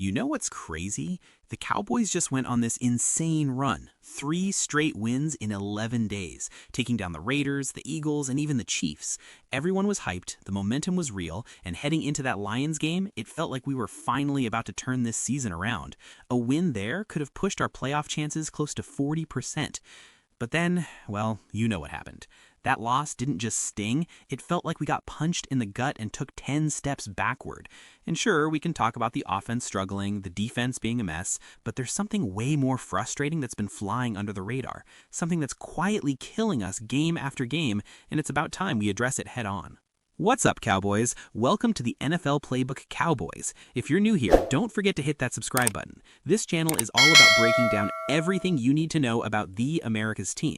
You know what's crazy? The Cowboys just went on this insane run. 3 straight wins in 11 days, taking down the Raiders, the Eagles, and even the Chiefs. Everyone was hyped, the momentum was real, and heading into that Lions game, it felt like we were finally about to turn this season around. A win there could have pushed our playoff chances close to 40%. But then, well, you know what happened. That loss didn't just sting, it felt like we got punched in the gut and took 10 steps backward. And sure, we can talk about the offense struggling, the defense being a mess, but there's something way more frustrating that's been flying under the radar, something that's quietly killing us game after game, and it's about time we address it head on. What's up, Cowboys? Welcome to the NFL Playbook Cowboys. If you're new here, don't forget to hit that subscribe button. This channel is all about breaking down everything you need to know about the America's team.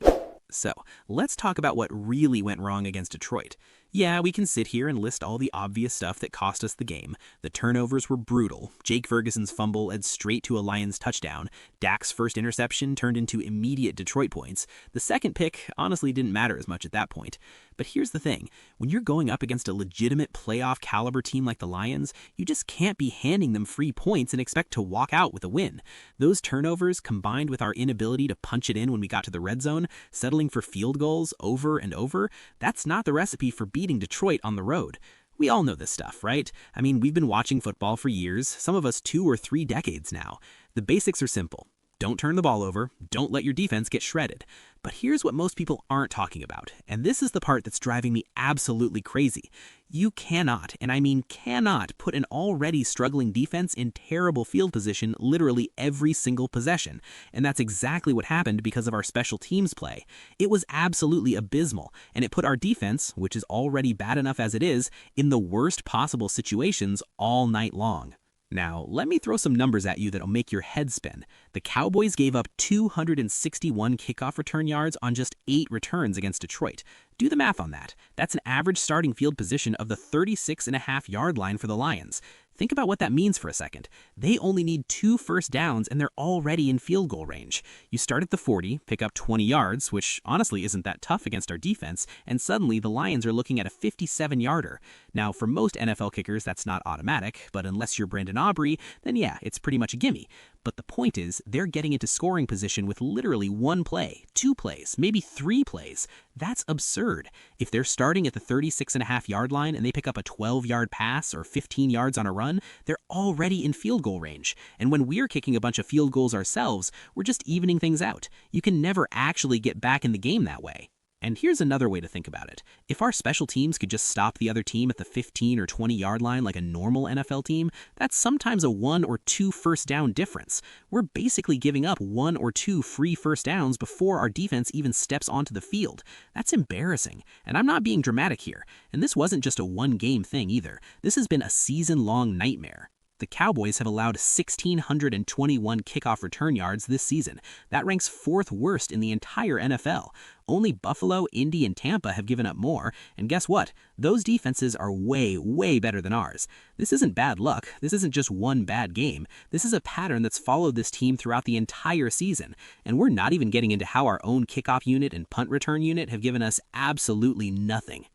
So, let's talk about what really went wrong against Detroit. Yeah, we can sit here and list all the obvious stuff that cost us the game. The turnovers were brutal. Jake Ferguson's fumble led straight to a Lions touchdown. Dak's first interception turned into immediate Detroit points. The second pick honestly didn't matter as much at that point. But here's the thing. When you're going up against a legitimate playoff caliber team like the Lions, you just can't be handing them free points and expect to walk out with a win. Those turnovers, combined with our inability to punch it in when we got to the red zone, settling for field goals over and over, that's not the recipe for beating Detroit on the road. We all know this stuff, right? I mean, we've been watching football for years, some of us 2 or 3 decades now. The basics are simple. Don't turn the ball over, don't let your defense get shredded. But here's what most people aren't talking about, and this is the part that's driving me absolutely crazy. You cannot, and I mean cannot, put an already struggling defense in terrible field position literally every single possession. And that's exactly what happened because of our special teams play. It was absolutely abysmal, and it put our defense, which is already bad enough as it is, in the worst possible situations all night long. Now, let me throw some numbers at you that'll make your head spin. The Cowboys gave up 261 kickoff return yards on just 8 returns against Detroit. Do the math on that. That's an average starting field position of the 36.5-yard line for the Lions. Think about what that means for a second. They only need 2 first downs and they're already in field goal range. You start at the 40, pick up 20 yards, which honestly isn't that tough against our defense, and suddenly the Lions are looking at a 57-yarder. Now, for most NFL kickers, that's not automatic, but unless you're Brandon Aubrey, then yeah, it's pretty much a gimme. But the point is, they're getting into scoring position with literally 1 play, 2 plays, maybe 3 plays. That's absurd. If they're starting at the 36.5-yard line and they pick up a 12-yard pass or 15 yards on a run, they're already in field goal range. And when we're kicking a bunch of field goals ourselves, we're just evening things out. You can never actually get back in the game that way. And here's another way to think about it. If our special teams could just stop the other team at the 15 or 20-yard line like a normal NFL team, that's sometimes a 1 or 2 first down difference. We're basically giving up 1 or 2 free first downs before our defense even steps onto the field. That's embarrassing. And I'm not being dramatic here. And this wasn't just a one-game thing either. This has been a season-long nightmare. The Cowboys have allowed 1,621 kickoff return yards this season. That ranks 4th worst in the entire NFL. Only Buffalo, Indy, and Tampa have given up more, and guess what? Those defenses are way, way better than ours. This isn't bad luck. This isn't just one bad game. This is a pattern that's followed this team throughout the entire season, and we're not even getting into how our own kickoff unit and punt return unit have given us absolutely nothing.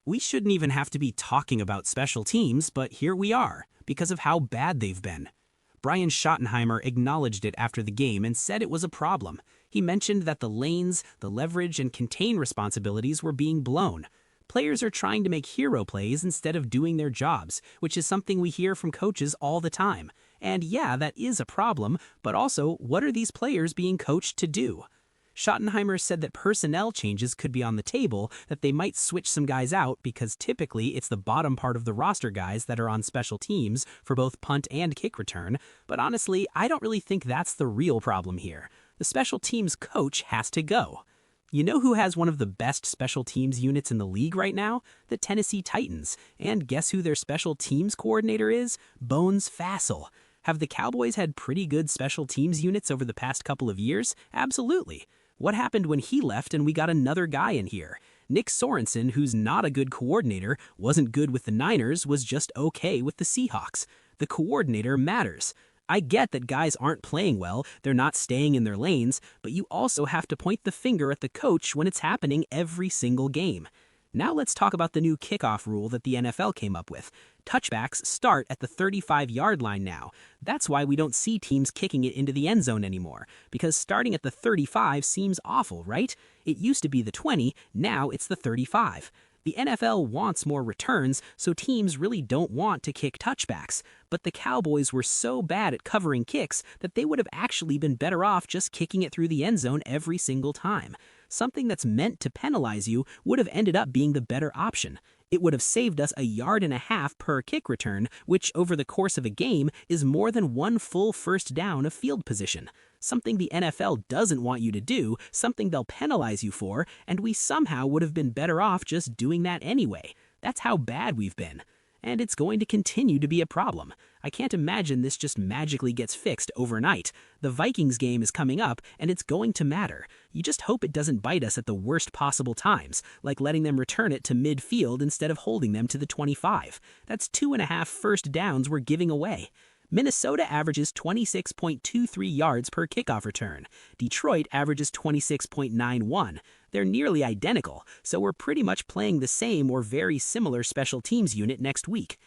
We shouldn't even have to be talking about special teams, but here we are, because of how bad they've been. Brian Schottenheimer acknowledged it after the game and said it was a problem. He mentioned that the lanes, the leverage, and contain responsibilities were being blown. Players are trying to make hero plays instead of doing their jobs, which is something we hear from coaches all the time. And yeah, that is a problem, but also, what are these players being coached to do? Schottenheimer said that personnel changes could be on the table, that they might switch some guys out because typically it's the bottom part of the roster guys that are on special teams for both punt and kick return, but honestly, I don't really think that's the real problem here. The special teams coach has to go. You know who has one of the best special teams units in the league right now? The Tennessee Titans. And guess who their special teams coordinator is? Bones Fassel. Have the Cowboys had pretty good special teams units over the past couple of years? Absolutely. What happened when he left and we got another guy in here? Nick Sorensen, who's not a good coordinator, wasn't good with the Niners, was just okay with the Seahawks. The coordinator matters. I get that guys aren't playing well, they're not staying in their lanes, but you also have to point the finger at the coach when it's happening every single game. Now let's talk about the new kickoff rule that the NFL came up with. Touchbacks start at the 35-yard line now. That's why we don't see teams kicking it into the end zone anymore, because starting at the 35 seems awful, right? It used to be the 20, now it's the 35. The NFL wants more returns, so teams really don't want to kick touchbacks. But the Cowboys were so bad at covering kicks that they would have actually been better off just kicking it through the end zone every single time. Something that's meant to penalize you would have ended up being the better option. It would have saved us 1.5 yards per kick return, which over the course of a game is more than one full first down of field position. Something the NFL doesn't want you to do, something they'll penalize you for, and we somehow would have been better off just doing that anyway. That's how bad we've been. And it's going to continue to be a problem. I can't imagine this just magically gets fixed overnight. The Vikings game is coming up, and it's going to matter. You just hope it doesn't bite us at the worst possible times, like letting them return it to midfield instead of holding them to the 25. That's 2.5 first downs we're giving away. Minnesota averages 26.23 yards per kickoff return. Detroit averages 26.91. They're nearly identical, so we're pretty much playing the same or very similar special teams unit next week.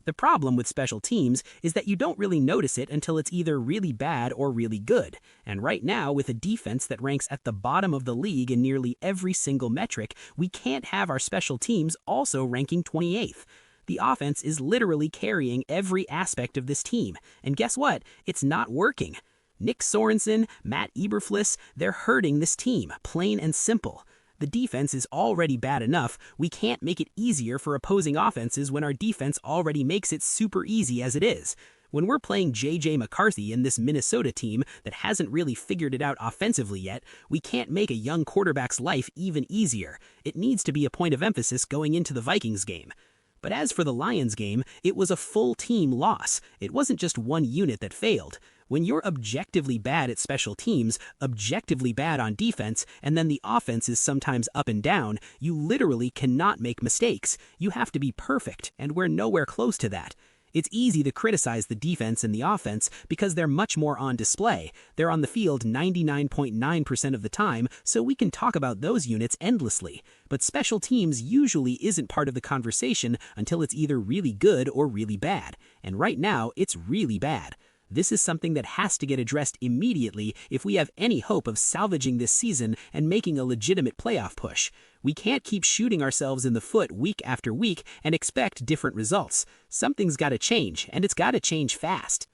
The problem with special teams is that you don't really notice it until it's either really bad or really good. And right now, with a defense that ranks at the bottom of the league in nearly every single metric, we can't have our special teams also ranking 28th. The offense is literally carrying every aspect of this team. And guess what? It's not working. Nick Sorensen, Matt Eberflus, they're hurting this team, plain and simple. The defense is already bad enough. We can't make it easier for opposing offenses when our defense already makes it super easy as it is. When we're playing J.J. McCarthy in this Minnesota team that hasn't really figured it out offensively yet, we can't make a young quarterback's life even easier. It needs to be a point of emphasis going into the Vikings game. But as for the Lions game, it was a full team loss. It wasn't just one unit that failed. When you're objectively bad at special teams, objectively bad on defense, and then the offense is sometimes up and down, you literally cannot make mistakes. You have to be perfect, and we're nowhere close to that. It's easy to criticize the defense and the offense because they're much more on display. They're on the field 99.9% of the time, so we can talk about those units endlessly. But special teams usually isn't part of the conversation until it's either really good or really bad. And right now, it's really bad. This is something that has to get addressed immediately if we have any hope of salvaging this season and making a legitimate playoff push. We can't keep shooting ourselves in the foot week after week and expect different results. Something's got to change, and it's got to change fast.